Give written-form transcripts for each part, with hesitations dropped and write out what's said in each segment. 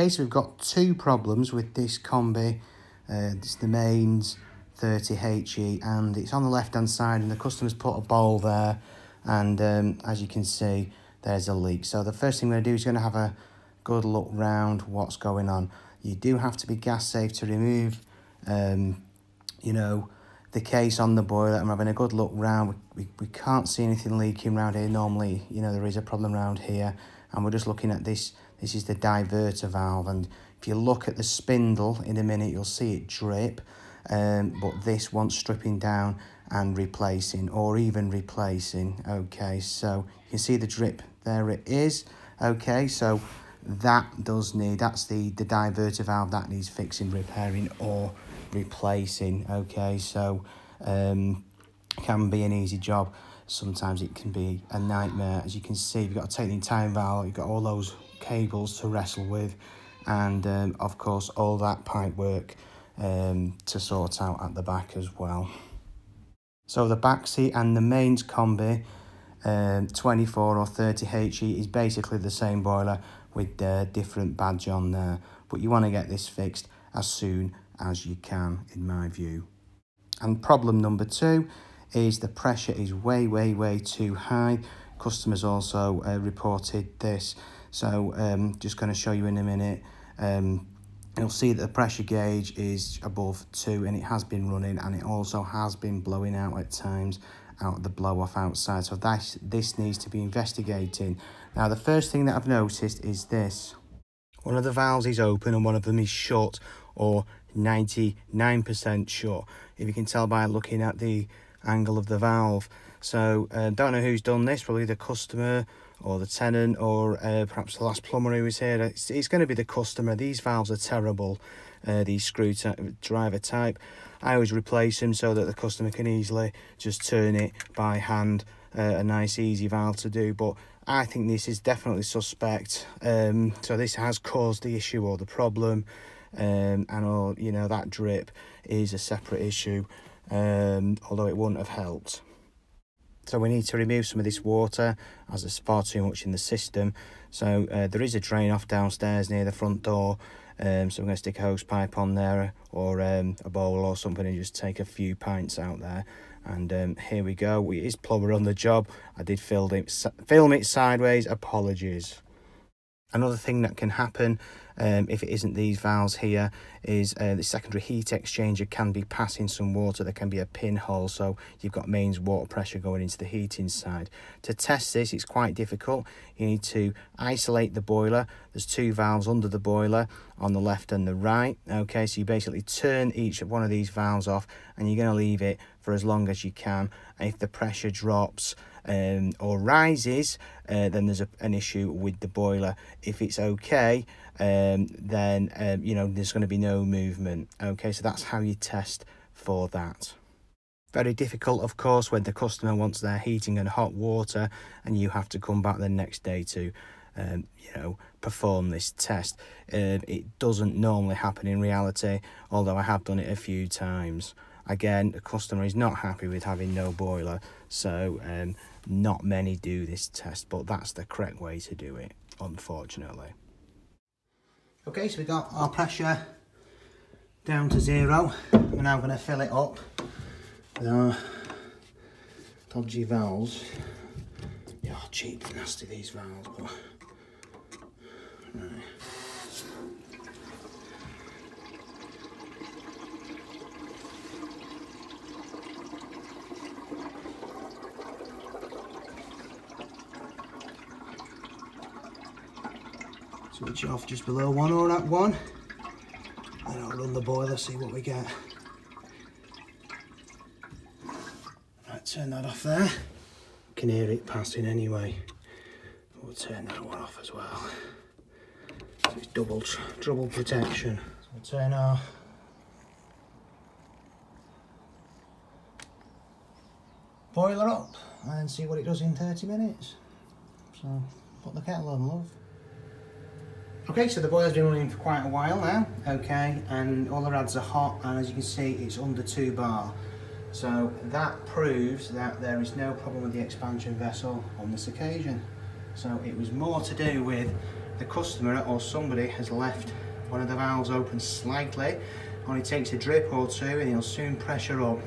Okay, so we've got two problems with this combi. It's the mains 30HE, and it's on the left hand side, and the customer's put a bowl there, and as you can see, there's a leak. So the first thing we're going to do is going to have a good look round what's going on. You do have to be gas safe to remove you know, the case on the boiler. I'm having a good look round. We can't see anything leaking around here. Normally, you know, there is a problem around here, and we're just looking at this. This is the diverter valve, and if you look at the spindle in a minute, you'll see it drip, but this wants stripping down and replacing, or even replacing. Okay, so you can see the drip, there it is. Okay, so that does need, that's the diverter valve that needs fixing, repairing, or replacing. Okay, so can be an easy job. Sometimes it can be a nightmare. As you can see, you've got to take the entire valve, you've got all those cables to wrestle with, and of course all that pipe work to sort out at the back as well. So the Baxi and the mains combi 24 or 30HE is basically the same boiler with a different badge on there, but you want to get this fixed as soon as you can, in my view. And problem number two is the pressure is way too high. Customers also reported this, so just going to show you in a minute. You'll see that the pressure gauge is above 2, and it has been running, and it also has been blowing out at times out the blow off outside, so this needs to be investigating. Now the first thing that I've noticed is this: one of the valves is open and one of them is shut, or 99% shut, if you can tell by looking at the angle of the valve. So don't know who's done this, probably the customer or the tenant, or perhaps the last plumber who was here. It's going to be the customer. These valves are terrible, these screwdriver type. I always replace them so that the customer can easily just turn it by hand. A nice easy valve to do, but I think this is definitely suspect. So this has caused the issue or the problem, and all, you know, that drip is a separate issue, although it wouldn't have helped. So we need to remove some of this water, as there's far too much in the system. So there is a drain off downstairs near the front door, so I'm going to stick a hose pipe on there, or a bowl or something, and just take a few pints out there. And here we go. It is plumber on the job. I did film it sideways, apologies. Another thing that can happen, if it isn't these valves here, is the secondary heat exchanger can be passing some water. There can be a pinhole, so you've got mains water pressure going into the heating side. To test this, it's quite difficult. You need to isolate the boiler. There's two valves under the boiler on the left and the right. Okay, so you basically turn each one of these valves off, and you're going to leave it for as long as you can. If the pressure drops or rises, then there's an issue with the boiler. If it's okay, then you know, there's going to be no movement. Okay, so that's how you test for that. Very difficult, of course, when the customer wants their heating and hot water, and you have to come back the next day to you know, perform this test. It doesn't normally happen in reality, although I have done it a few times. Again, the customer is not happy with having no boiler, so not many do this test, but that's the correct way to do it, unfortunately. Okay, so we got our pressure down to 0. We're now going to fill it up with our dodgy valves. Yeah, cheap, nasty these valves, but right. Switch off just below 1 or at 1, and I'll run the boiler, see what we get. Right, turn that off there. You can hear it passing anyway. We'll turn that one off as well. So it's double protection. So we'll turn our boiler up and see what it does in 30 minutes. So put the kettle on, love. Okay, so the boiler's been running for quite a while now, okay, and all the rads are hot, and as you can see, it's under 2 bar. So that proves that there is no problem with the expansion vessel on this occasion. So it was more to do with the customer or somebody has left one of the valves open slightly. Only takes a drip or two and he'll soon pressure up.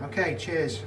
Okay, cheers.